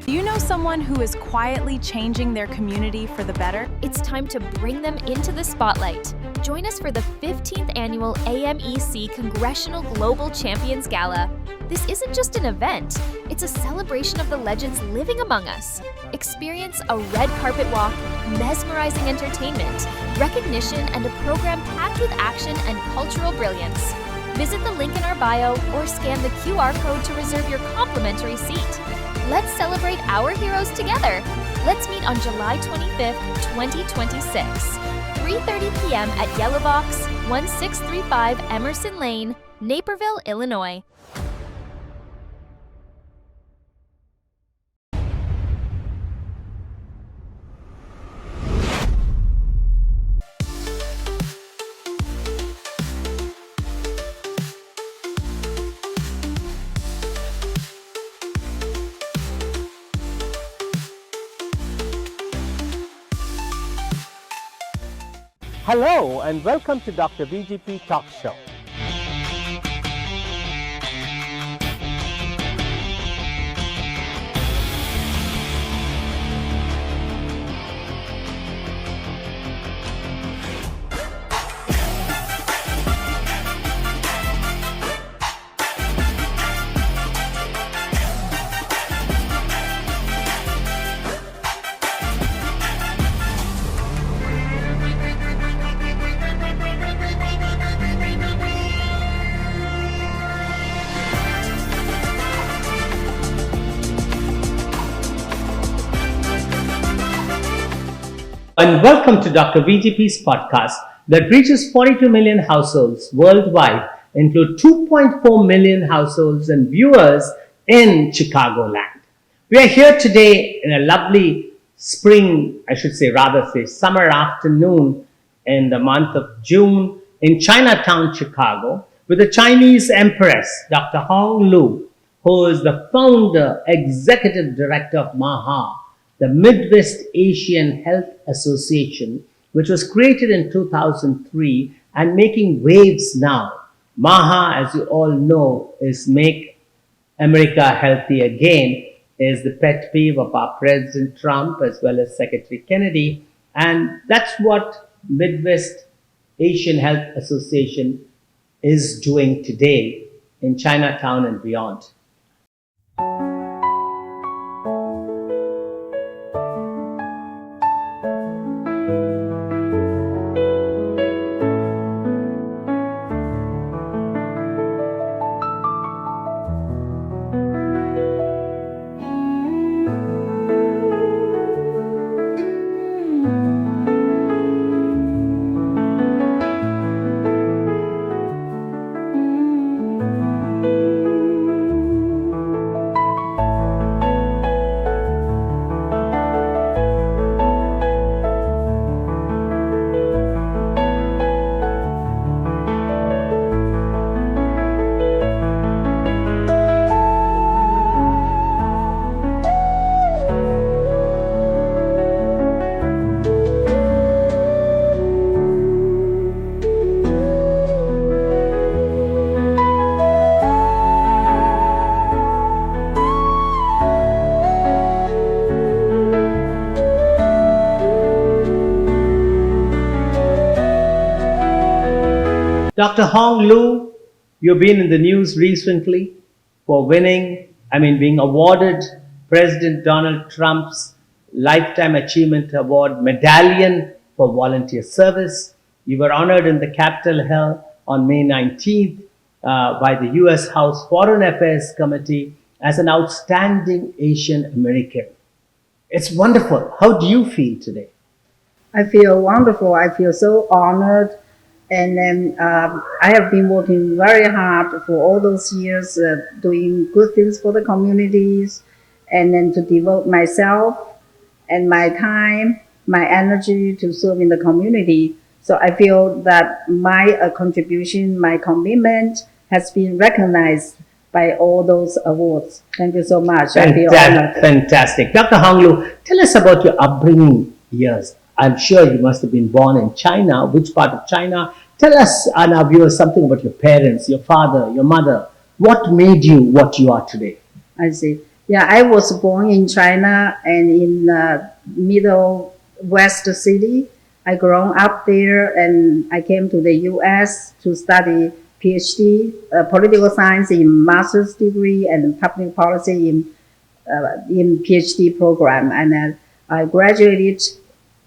Do you know someone who is quietly changing their community for the better? It's time to bring them into the spotlight. Join us for the 15th annual AMEC Congressional Global Champions Gala. This isn't just an event, it's a celebration of the legends living among us. Experience a red carpet walk, mesmerizing entertainment, recognition, and a program packed with action and cultural brilliance. Visit the link in our bio or scan the QR code to reserve your complimentary seat. Let's celebrate our heroes together. Let's meet on July 25th, 2026, 3:30 p.m. at Yellow Box, 1635 Emerson Lane, Naperville, Illinois. Hello and welcome to Dr. VGP Talk Show. And welcome to Dr. VGP's podcast that reaches 42 million households worldwide, include 2.4 million households and viewers in Chicagoland. We are here today in a lovely spring, summer afternoon in the month of June in Chinatown, Chicago, with the Chinese Empress, Dr. Hong Lu, who is the founder, executive director of MAHA, the Midwest Asian Health Association, which was created in 2003 and making waves now. MAHA, as you all know, is Make America Healthy Again, is the pet peeve of our President Trump as well as Secretary Kennedy. And that's what Midwest Asian Health Association is doing today in Chinatown and beyond. Dr. Hong Lu, you've been in the news recently for being awarded President Donald Trump's Lifetime Achievement Award Medallion for Volunteer Service. You were honored in the Capitol Hill on May 19th by the U.S. House Foreign Affairs Committee as an outstanding Asian American. It's wonderful. How do you feel today? I feel wonderful. I feel so honored. And then I have been working very hard for all those years, doing good things for the communities, and then to devote myself and my time, my energy to serving the community. So I feel that my contribution, my commitment has been recognized by all those awards. Thank you so much. I feel honored. Fantastic. Dr. Hong Lu, tell us about your upbringing years. I'm sure you must have been born in China. Which part of China? Tell us and our viewers something about your parents, your father, your mother. What made you what you are today? I see. Yeah, I was born in China and in Middle West City. I grown up there and I came to the U.S. to study PhD, political science in master's degree and public policy in PhD program. And then I graduated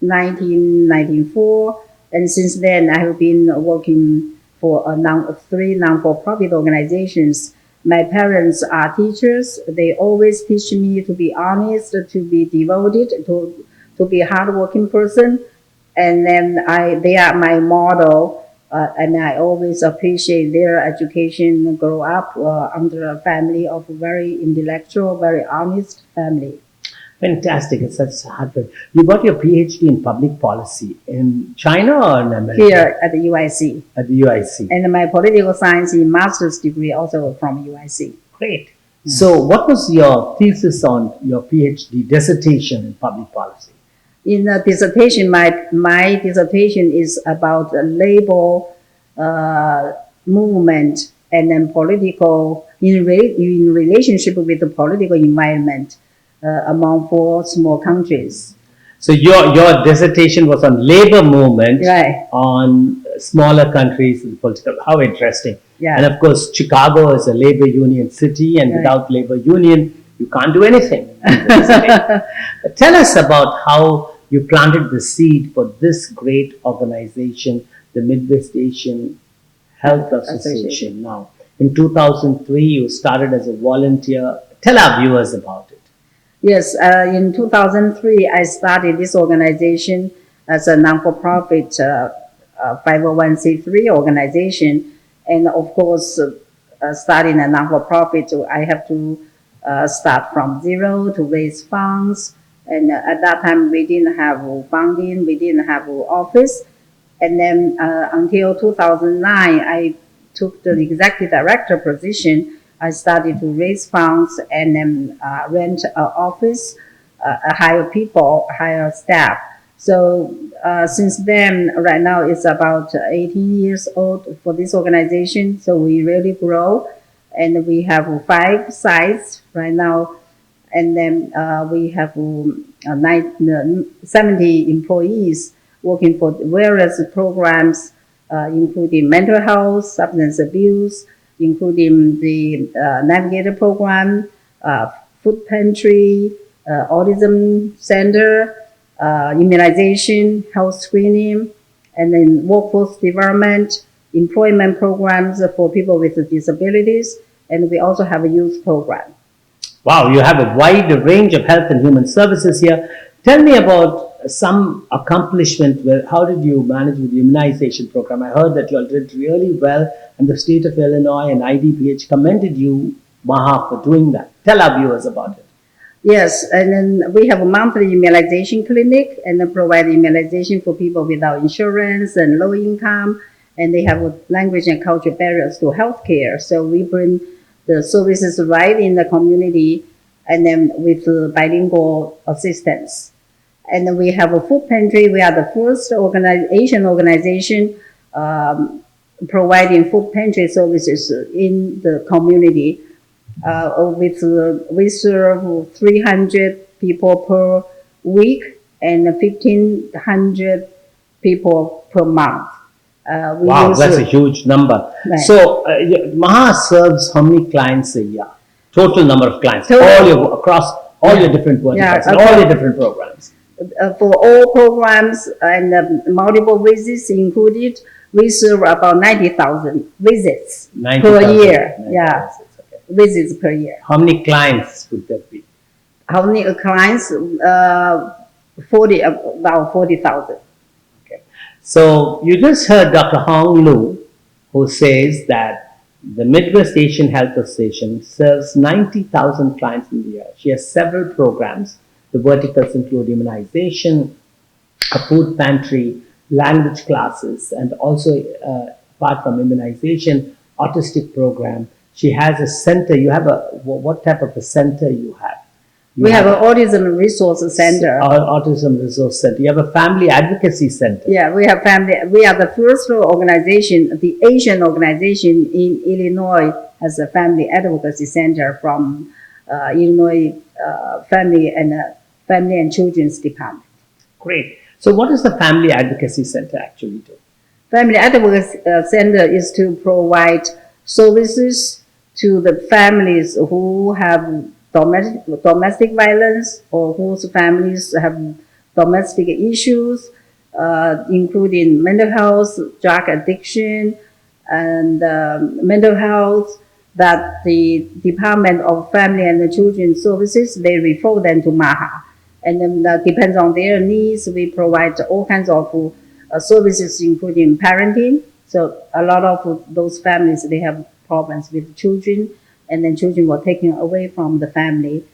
1994, and since then I have been working for three non-for-profit organizations. My parents are teachers. They always teach me to be honest, to be devoted, to be a hardworking person. And then they are my model, and I always appreciate their education. Grow up under a family of very intellectual, very honest family. Fantastic. It's such hard work. You got your PhD in public policy in China or in America? Here at the UIC. At the UIC. And my political science in master's degree also from UIC. Great. So what was your thesis on your PhD dissertation in public policy? In the dissertation, my dissertation is about the labor movement and then political, in relationship with the political environment among 4 small countries. So your dissertation was on labor movement Right. on smaller countries and political. How interesting. Yeah. And of course, Chicago is a labor union city, and Right. without labor union, you can't do anything. Tell us about how you planted the seed for this great organization, the Midwest Asian Health Association. Now, in 2003, you started as a volunteer. Tell our viewers about it. Yes, in 2003, I started this organization as a non-for-profit 501c3 organization. And of course, starting a non-for-profit, I have to start from zero to raise funds. And at that time, we didn't have funding, we didn't have office. And then until 2009, I took the executive director position. I started to raise funds and then rent an office, hire people, hire staff. So since then, right now it's about 18 years old for this organization. So we really grow, and we have 5 sites right now. And then we have 70 employees working for various programs, including mental health, substance abuse, including the Navigator program, food pantry, autism center, immunization, health screening, and then workforce development, employment programs for people with disabilities, and we also have a youth program. Wow, you have a wide range of health and human services here. Tell me about some accomplishment. How did you manage with the immunization program? I heard that you all did really well, and the state of Illinois and IDPH commended you, MAHA, for doing that. Tell our viewers about it. Yes, and then we have a monthly immunization clinic, and then provide immunization for people without insurance and low income, and they have language and cultural barriers to healthcare. So we bring the services right in the community, and then with bilingual assistance. And then we have a food pantry. We are the first Asian organization providing food pantry services in the community. We serve 300 people per week and 1,500 people per month. Wow, that's a huge number. Right. So, MAHA serves how many clients a year? Total number of clients, across all your different verticals and all your different programs. For all programs and multiple visits included, we serve about 90,000 visits 90,000 per year. 90,000, Yeah, okay. visits per year. How many clients would that be? How many clients? About 40,000. So you just heard Dr. Hong Lu, who says that the Midwest Asian Health Association serves 90,000 clients in the year. She has several programs. The verticals include immunization, a food pantry, language classes, and also, apart from immunization, autistic program. She has a center. You have what type of a center you have? We have an autism resource center. Autism resource center. You have a family advocacy center. Yeah, we have family. We are the first organization, the Asian organization in Illinois, has a family advocacy center from Illinois Family and Children's Department. Great. So what does the Family Advocacy Center actually do? Family Advocacy Center is to provide services to the families who have domestic violence or whose families have domestic issues, including mental health, drug addiction, and mental health, that the Department of Family and Children Services, they refer them to MAHA. And then depends on their needs, we provide all kinds of services, including parenting. So a lot of those families, they have problems with children, and then children were taken away from the family.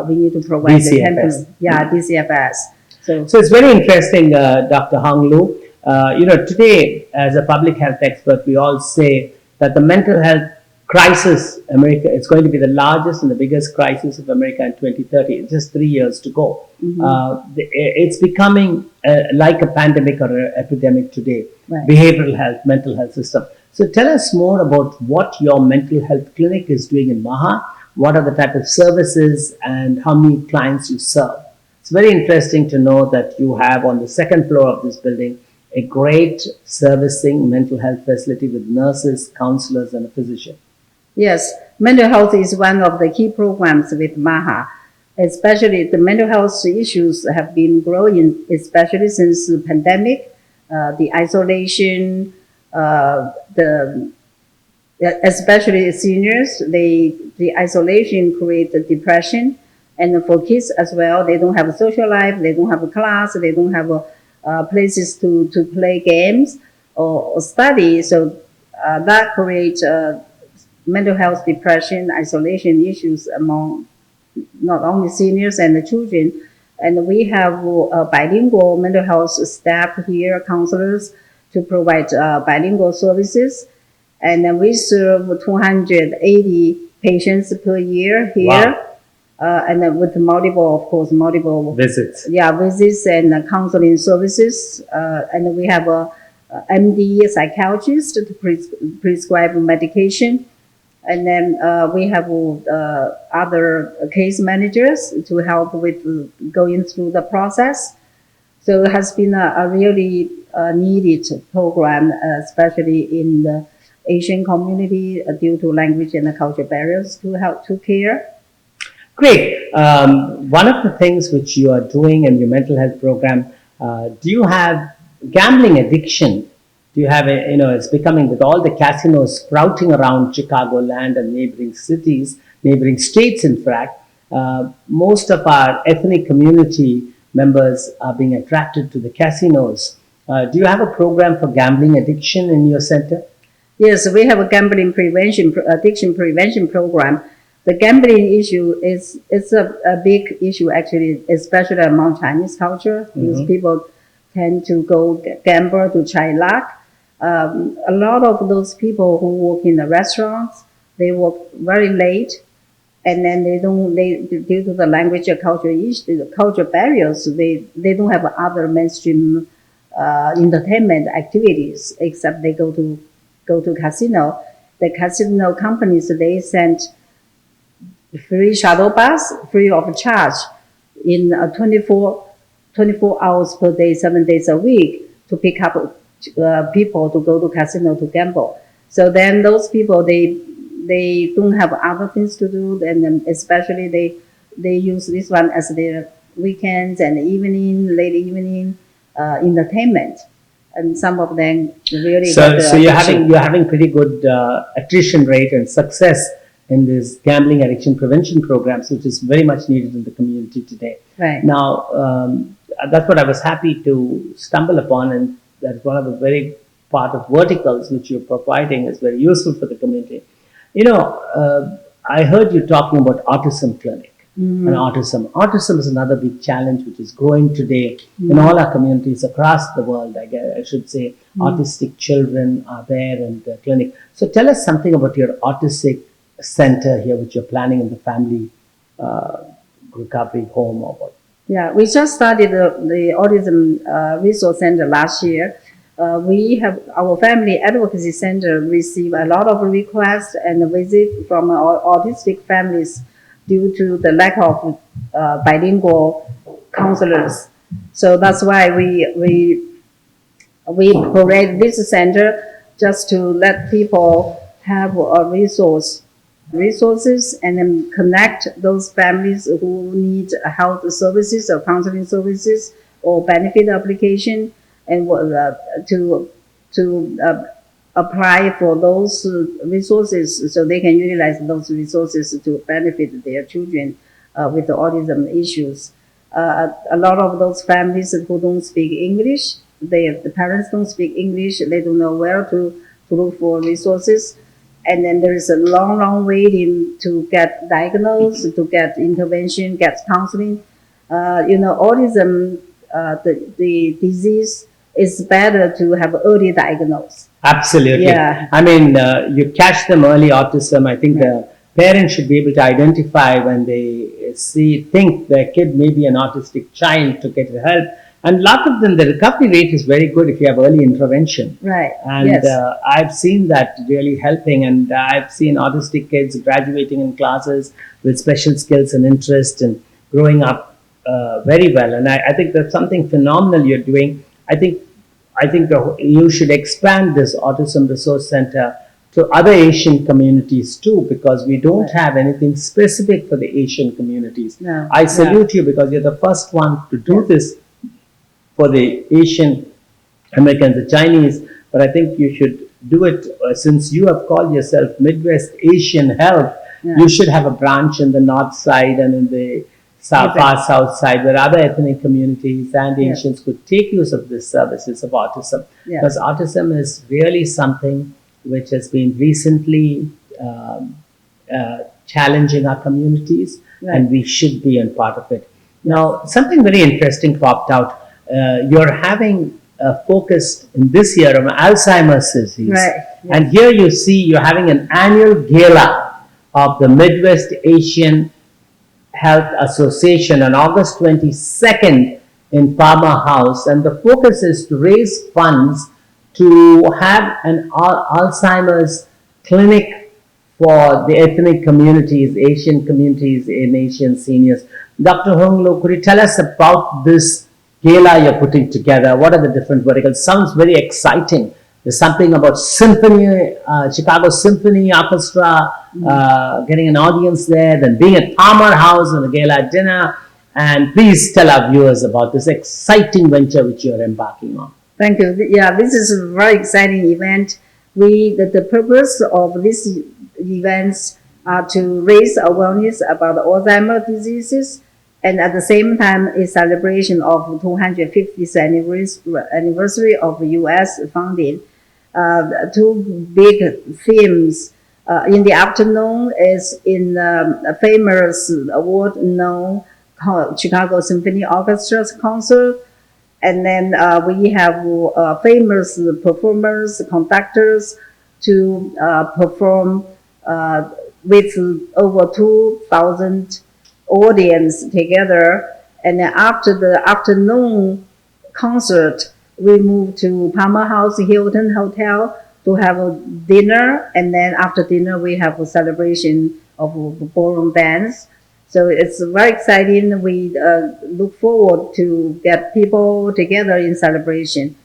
We need to provide the temporary, DCFS. So it's very interesting, Dr. Hong Lu. Today, as a public health expert, we all say that the mental health crisis, America, it's going to be the largest and the biggest crisis of America in 2030. It's just 3 years to go. It's becoming like a pandemic or an epidemic today. Right. Behavioral health, mental health system. So tell us more about what your mental health clinic is doing in MAHA. What are the type of services and how many clients you serve? It's very interesting to know that you have on the second floor of this building a great servicing mental health facility with nurses, counselors, and a physician. Yes, mental health is one of the key programs with MAHA. Especially the mental health issues have been growing, especially since the pandemic, the isolation, especially seniors, the isolation creates depression. And for kids as well, they don't have a social life, they don't have a class, they don't have places to play games or study. So that creates mental health, depression, isolation issues among not only seniors and the children. And we have bilingual mental health staff here, counselors, to provide bilingual services. And then we serve 280 patients per year here. Wow. And then with multiple visits. Visits and counseling services. And we have a MD psychiatrist to prescribe medication. And then we have other case managers to help with going through the process. So it has been a really needed program, especially in the Asian community due to language and cultural barriers to help to care. Great. One of the things which you are doing in your mental health program, do you have gambling addiction? Do you have it's becoming with all the casinos sprouting around Chicagoland and neighboring cities, neighboring states, in fact, most of our ethnic community members are being attracted to the casinos. Do you have a program for gambling addiction in your center? Yes, we have a gambling addiction prevention program. The gambling issue is a big issue actually, especially among Chinese culture, because people tend to go gamble to try luck. A lot of those people who work in the restaurants, they work very late, and then due to the language or culture barriers, they don't have other mainstream entertainment activities except they go to casino. The casino companies, they send free shuttle bus, free of charge, in 24 hours per day, 7 days a week, to pick up people to go to casino to gamble. So then those people, they don't have other things to do, and then especially they use this one as their weekends and late evening entertainment. And some of them really. So you're having pretty good attrition rate and success in this gambling addiction prevention programs, which is very much needed in the community today. Right. Now, that's what I was happy to stumble upon, and that's one of the very part of verticals which you're providing is very useful for the community. I heard you talking about autism clinic. And autism. Autism is another big challenge which is growing today in all our communities across the world. I should say autistic children are there in the clinic. So tell us something about your autistic center here, which you're planning in the family recovery home or what. Yeah, we just started the Autism Resource Center last year. We have our Family Advocacy Center receive a lot of requests and visit from our autistic families due to the lack of bilingual counselors. So that's why we create this center just to let people have a resources and then connect those families who need health services or counseling services or benefit application, and to apply for those resources so they can utilize those resources to benefit their children with the autism issues. A lot of those families who don't speak English, the parents don't speak English, they don't know where to look for resources. And then there is a long waiting to get diagnosed, to get intervention, get counseling. Autism, the disease, is better to have early diagnosis. Absolutely. Yeah. I mean, you catch them early autism. I think the parents should be able to identify when they think their kid may be an autistic child to get help. And a lot of them, the recovery rate is very good if you have early intervention. Right. And yes. I've seen that really helping. And I've seen autistic kids graduating in classes with special skills and interest and growing up very well. And I think that's something phenomenal you're doing. I think you should expand this Autism Resource Center to other Asian communities too, because we don't have anything specific for the Asian communities. No, I salute you because you're the first one to do this for the Asian Americans, the Chinese, but I think you should do it since you have called yourself Midwest Asian Health. You should have a branch in the north side and in the far south side where other ethnic communities and Asians could take use of the services of autism. Because autism is really something which has been recently challenging our communities, and we should be a part of it. Now, something very interesting popped out. You're having a focus in this year on Alzheimer's disease. And here you see you're having an annual gala of the Midwest Asian Health Association on August 22nd in Palmer House. And the focus is to raise funds to have an Alzheimer's clinic for the ethnic communities, Asian communities and Asian seniors. Dr. Hong Lo, could you tell us about this gala you're putting together? What are the different verticals? Sounds very exciting. There's something about symphony, Chicago Symphony Orchestra, getting an audience there, then being at Palmer House on the gala dinner. And please tell our viewers about this exciting venture which you're embarking on. Thank you. Yeah, this is a very exciting event. The purpose of these events are to raise awareness about Alzheimer's diseases, and at the same time, a celebration of 250th anniversary of U.S. founding. Two big themes. In the afternoon is in a famous award-known Chicago Symphony Orchestra's concert. And then we have famous performers, conductors to perform with over 2,000 audience together. And then after the afternoon concert, we moved to Palmer House Hilton Hotel to have a dinner. And then after dinner, we have a celebration of ballroom dance. So it's very exciting. We look forward to get people together in celebration.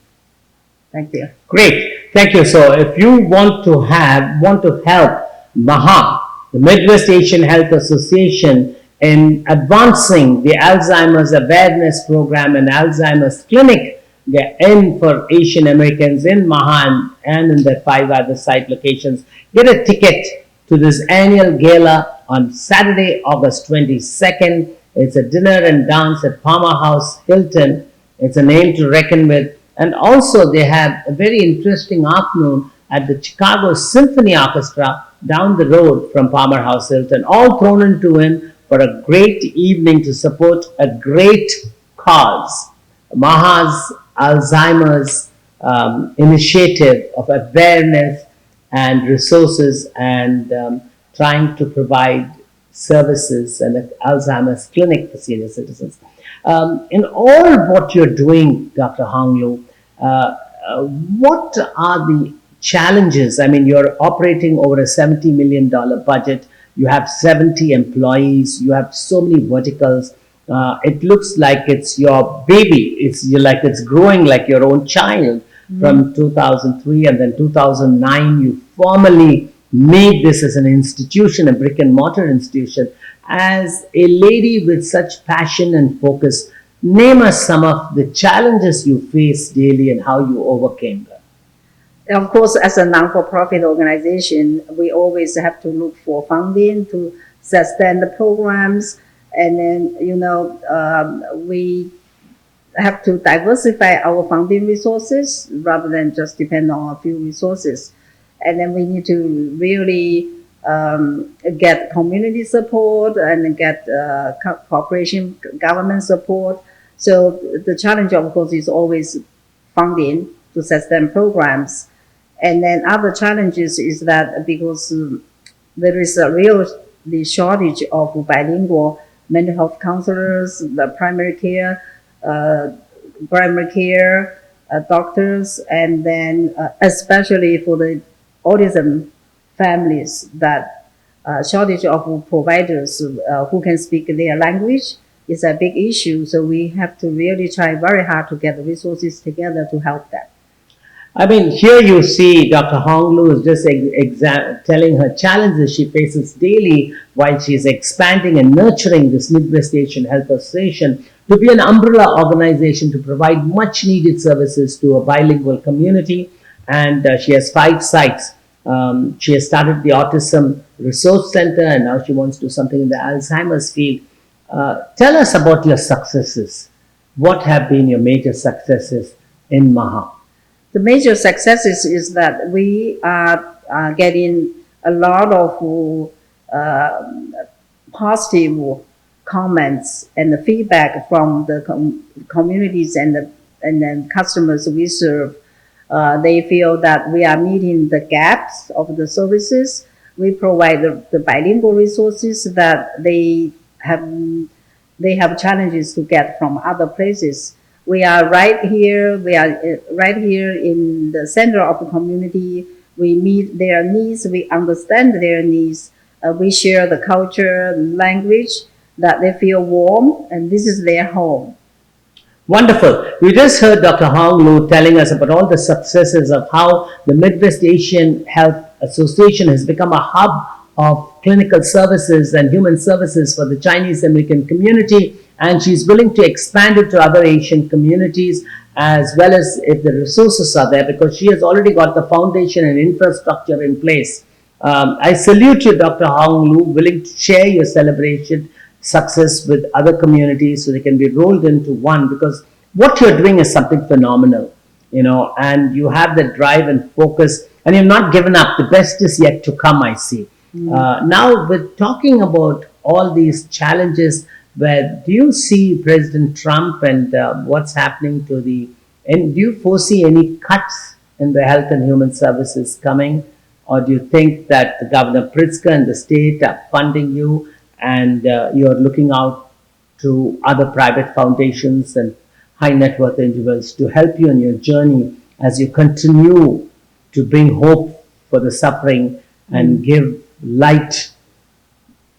Thank you. Great. Thank you. So if you want to help MAHA, the Midwest Asian Health Association, in advancing the Alzheimer's awareness program and Alzheimer's clinic for Asian Americans in MAHA and in the 5 other site locations, get a ticket to this annual gala on Saturday, August 22nd. It's a dinner and dance at Palmer House Hilton. It's a name to reckon with. And also they have a very interesting afternoon at the Chicago Symphony Orchestra down the road from Palmer House Hilton, all thrown into in for a great evening to support a great cause. MAHA's Alzheimer's initiative of awareness and resources and trying to provide services and an Alzheimer's clinic for senior citizens. In all what you're doing, Dr. Hong Lo, what are the challenges? I mean, you're operating over a $70 million budget. You have 70 employees. You have so many verticals. It looks like it's your baby. Like it's growing like your own child. From 2003 and then 2009, you formally made this as an institution, a brick and mortar institution. As a lady with such passion and focus, name us some of the challenges you face daily and how you overcame them. Of course, as a non-for-profit organization, we always have to look for funding to sustain the programs. And then, we have to diversify our funding resources rather than just depend on a few resources. And then we need to really get community support and get corporation government support. So the challenge, of course, is always funding to sustain programs. And then other challenges is that because there is a real shortage of bilingual mental health counselors, the primary care doctors, and then especially for the autism families, that shortage of providers who can speak their language is a big issue. So we have to really try very hard to get the resources together to help them. I mean, here you see Dr. Hong Lu is just telling her challenges she faces daily while she's expanding and nurturing this Midwest Asian Health Association to be an umbrella organization to provide much needed services to a bilingual community. And she has 5 sites. She has started the Autism Resource Center, and now she wants to do something in the Alzheimer's field. Tell us about your successes. What have been your major successes in MAHA? The major successes is that we are getting a lot of positive comments and the feedback from the communities and then customers we serve. They feel that we are meeting the gaps of the services. We provide the bilingual resources that they have challenges to get from other places. We are right here. We are right here in the center of the community. We meet their needs. We understand their needs. We share the culture, language, that they feel warm, and this is their home. Wonderful. We just heard Dr. Hong Lu telling us about all the successes of how the Midwest Asian Health Association has become a hub of clinical services and human services for the Chinese American community, and she's willing to expand it to other Asian communities as well as if the resources are there, because she has already got the foundation and infrastructure in place. I salute you, Dr. Hong Lu, willing to share your celebration success with other communities so they can be rolled into one, because what you're doing is something phenomenal, and you have the drive and focus, and you've not given up. The best is yet to come, I see. Now, with talking about all these challenges, do you see President Trump and what's happening and do you foresee any cuts in the health and human services coming? Or do you think that Governor Pritzker and the state are funding you and you're looking out to other private foundations and high net worth individuals to help you in your journey as you continue to bring hope for the suffering and give light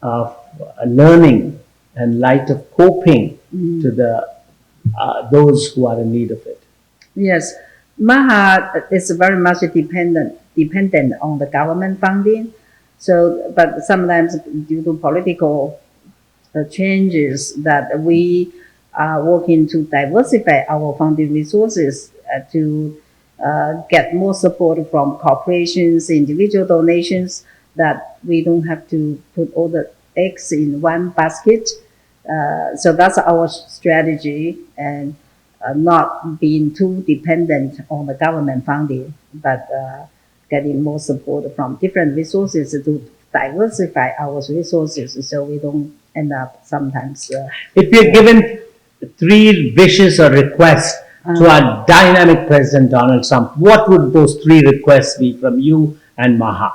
of learning and light of coping to those who are in need of it? Yes, MAHA is very much dependent on the government funding. So, but sometimes due to political changes, that we are working to diversify our funding resources to get more support from corporations, individual donations, that we don't have to put all the eggs in one basket. So that's our strategy, and not being too dependent on the government funding, but getting more support from different resources to diversify our resources so we don't end up sometimes. If you're given 3 wishes or requests to our dynamic President Donald Trump, what would those 3 requests be from you and MAHA?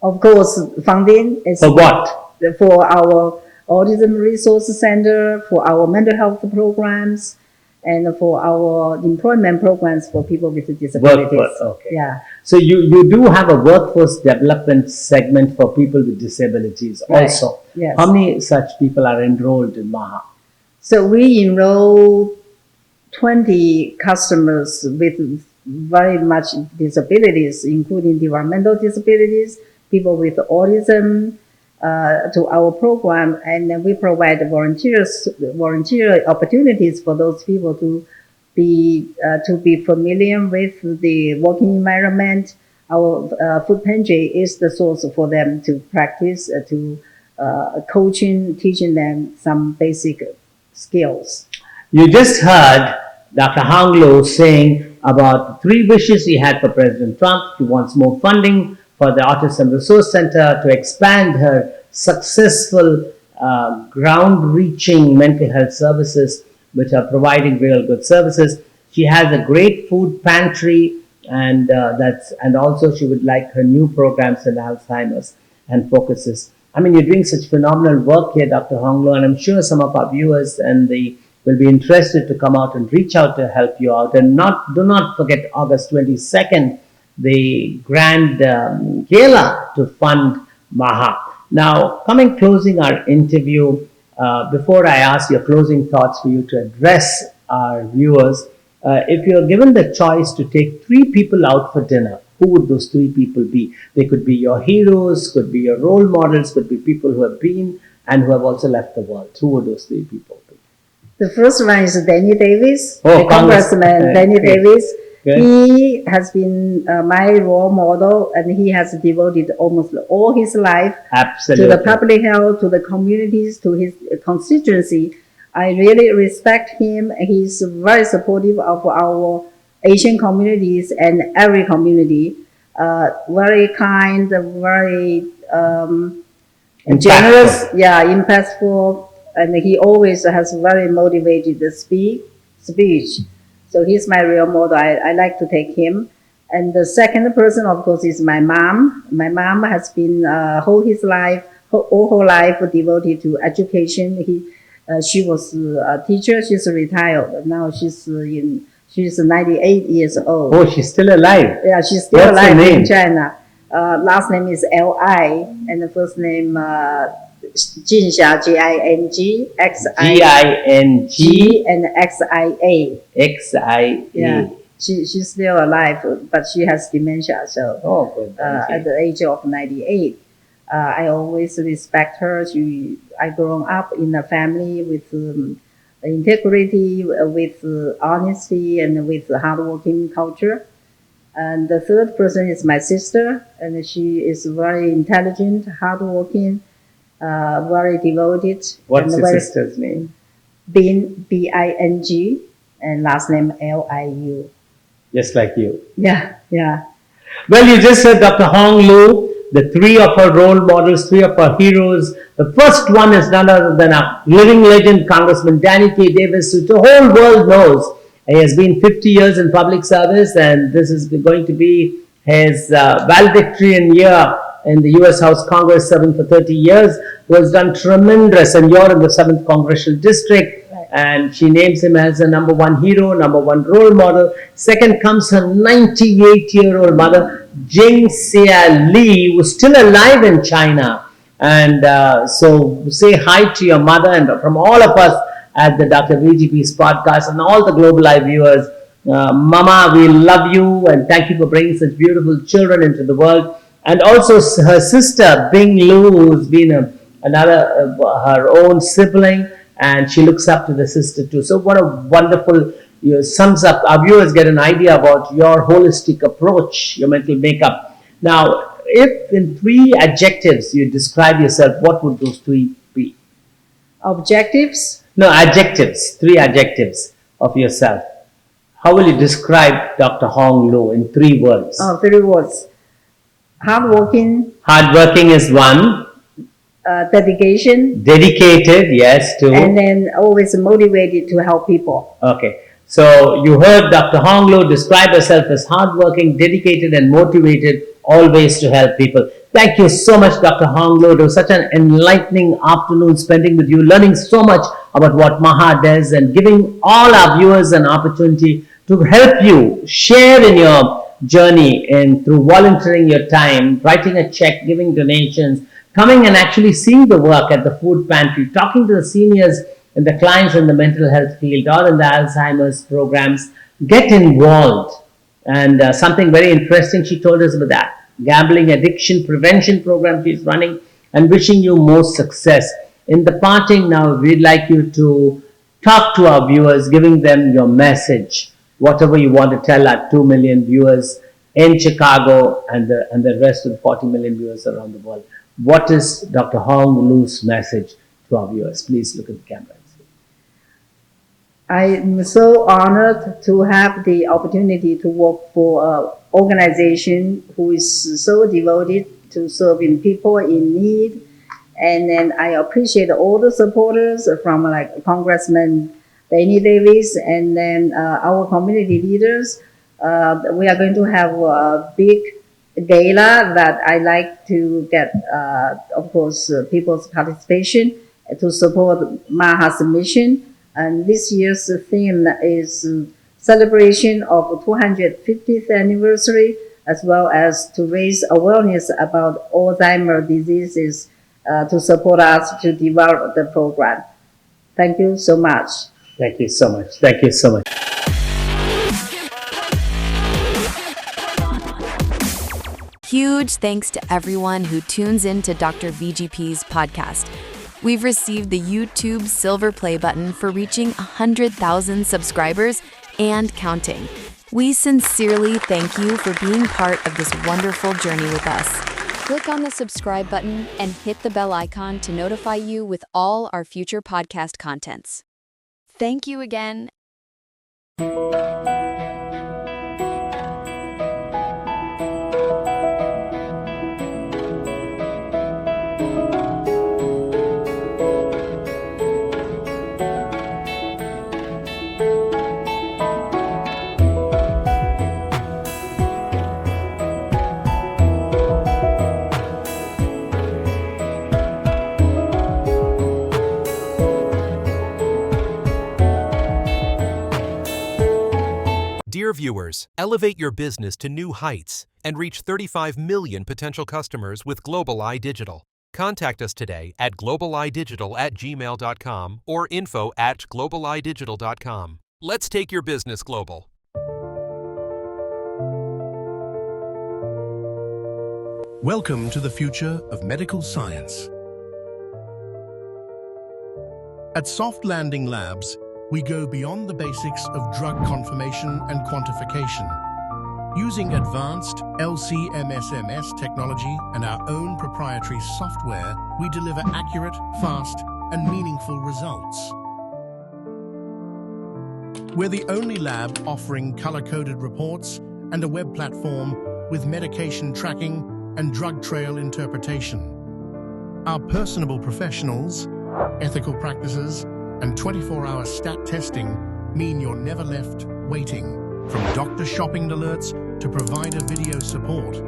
Of course, funding is for what? For our Autism Resource Center, for our mental health programs, and for our employment programs for people with disabilities. Okay. Yeah. So you do have a workforce development segment for people with disabilities Right. also. Yes. How many such people are enrolled in MAHA? So we enroll 20 customers with very much disabilities, including developmental disabilities, people with autism, to our program, and then we provide volunteer opportunities for those people to be familiar with the working environment. Our food pantry is the source for them to practice, coaching, teaching them some basic skills. You just heard Dr. Hong Lo saying about 3 wishes he had for President Trump. He wants more funding for the Autism Resource Center to expand her successful ground-reaching mental health services, which are providing real good services. She has a great food pantry, and also she would like her new programs in Alzheimer's and focuses. I mean, you're doing such phenomenal work here, Dr. Hong Lo, and I'm sure some of our viewers will be interested to come out and reach out to help you out. And do not forget August 22nd, the grand gala to fund MAHA. Now, closing our interview, before I ask your closing thoughts for you to address our viewers, if you're given the choice to take 3 people out for dinner, who would those 3 people be? They could be your heroes, could be your role models, could be people who have been and who have also left the world. Who would those 3 people be? The first one is Danny Davis, Oh, the Congressman Danny great. Davis. Good. He has been my role model, and he has devoted almost all his life Absolutely. to the public health, to the communities, to his constituency. I really respect him. He's very supportive of our Asian communities and every community. Very kind, very generous, impactful, and he always has very motivated speech. So he's my real model. I like to take him. And the second person, of course, is my mom. My mom has been all her life devoted to education. She was a teacher. She's retired now. She's 98 years old. Oh, she's still alive. Yeah, she's still What's her alive name? in China. Last name is Li, and the first name Jinxia, Ging, Ging and Xia. Xia. Yeah, she's still alive, but she has dementia. So Oh, good. at the age of 98, I always respect her. I grew up in a family with integrity, with honesty, and with hardworking culture. And the third person is my sister, and she is very intelligent, hardworking, very devoted. What's and your very sister's name? Bing, Bing, and last name Liu. Just like you. Yeah, yeah. Well, you just heard Dr. Hong Lo, the 3 of her role models, 3 of her heroes. The first one is none other than a living legend, Congressman Danny K. Davis, who the whole world knows. He has been 50 years in public service, and this is going to be his valedictorian year in the U.S. House Congress, serving for 30 years, who has done tremendous, and you're in the 7th Congressional District, Right. and she names him as a number 1 hero, number 1 role model. Second comes her 98-year-old mother, Jing Xia Li, who's still alive in China. And so say hi to your mother, and from all of us at the Dr. VGP's podcast and all the Global Live viewers, Mama, we love you, and thank you for bringing such beautiful children into the world. And also her sister, Bing Lu, who's been her own sibling, and she looks up to the sister too. So what a wonderful, sums up, our viewers get an idea about your holistic approach, your mental makeup. Now, if in 3 adjectives you describe yourself, what would those 3 be? Objectives? No, adjectives, 3 adjectives of yourself. How will you describe Dr. Hong Lo in 3 words? 3 words. Hardworking, Hardworking is 1. dedication, Dedicated, yes, 2. and then always motivated to help people. Okay. So you heard Dr. Hong Lo describe herself as hardworking, dedicated, and motivated, always to help people. Thank you so much, Dr. Hong Lo. It was such an enlightening afternoon spending with you, learning so much about what MAHA does and giving all our viewers an opportunity to help you share in your journey in through volunteering your time, writing a check, giving donations, coming and actually seeing the work at the food pantry, talking to the seniors and the clients in the mental health field or in the Alzheimer's programs, get involved. And something very interesting she told us about that gambling addiction prevention program she's running, and wishing you more success. In the parting now, we'd like you to talk to our viewers, giving them your message, whatever you want to tell our 2 million viewers in Chicago and the rest of the 40 million viewers around the world. What is Dr. Hong Lu's message to our viewers? Please look at the camera. I am so honored to have the opportunity to work for an organization who is so devoted to serving people in need. And then I appreciate all the supporters from like Congressman Danny Davis and then our community leaders. We are going to have a big gala that I like to get, of course, people's participation to support MAHA's mission. And this year's theme is celebration of 250th anniversary, as well as to raise awareness about Alzheimer's diseases to support us to develop the program. Thank you so much. Thank you so much. Thank you so much. Huge thanks to everyone who tunes in to Dr. VGP's podcast. We've received the YouTube Silver Play button for reaching 100,000 subscribers and counting. We sincerely thank you for being part of this wonderful journey with us. Click on the subscribe button and hit the bell icon to notify you with all our future podcast contents. Thank you again. Dear viewers, elevate your business to new heights and reach 35 million potential customers with Global Eye Digital. Contact us today at globaleyedigital@gmail.com or info@globaleyedigital.com. Let's take your business global. Welcome to the future of medical science. At Soft Landing Labs, we go beyond the basics of drug confirmation and quantification. Using advanced LC-MS/MS technology and our own proprietary software, we deliver accurate, fast, and meaningful results. We're the only lab offering color-coded reports and a web platform with medication tracking and drug trail interpretation. Our personable professionals, ethical practices, and 24-hour stat testing mean you're never left waiting. From doctor shopping alerts to provider video support,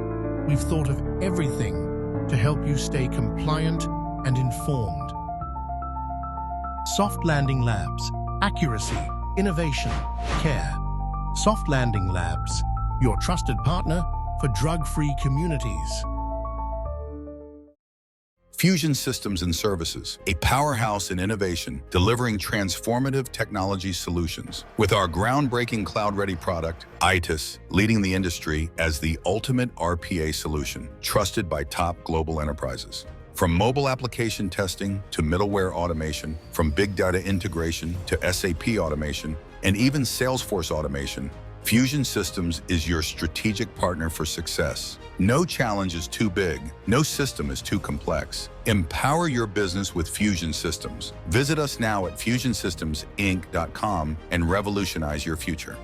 we've thought of everything to help you stay compliant and informed. Soft Landing Labs. Accuracy, innovation, care. Soft Landing Labs, your trusted partner for drug-free communities. Fusion Systems and Services, a powerhouse in innovation, delivering transformative technology solutions. With our groundbreaking cloud-ready product, ITIS, leading the industry as the ultimate RPA solution, trusted by top global enterprises. From mobile application testing to middleware automation, from big data integration to SAP automation, and even Salesforce automation, Fusion Systems is your strategic partner for success. No challenge is too big. No system is too complex. Empower your business with Fusion Systems. Visit us now at fusionsystems.inc.com and revolutionize your future.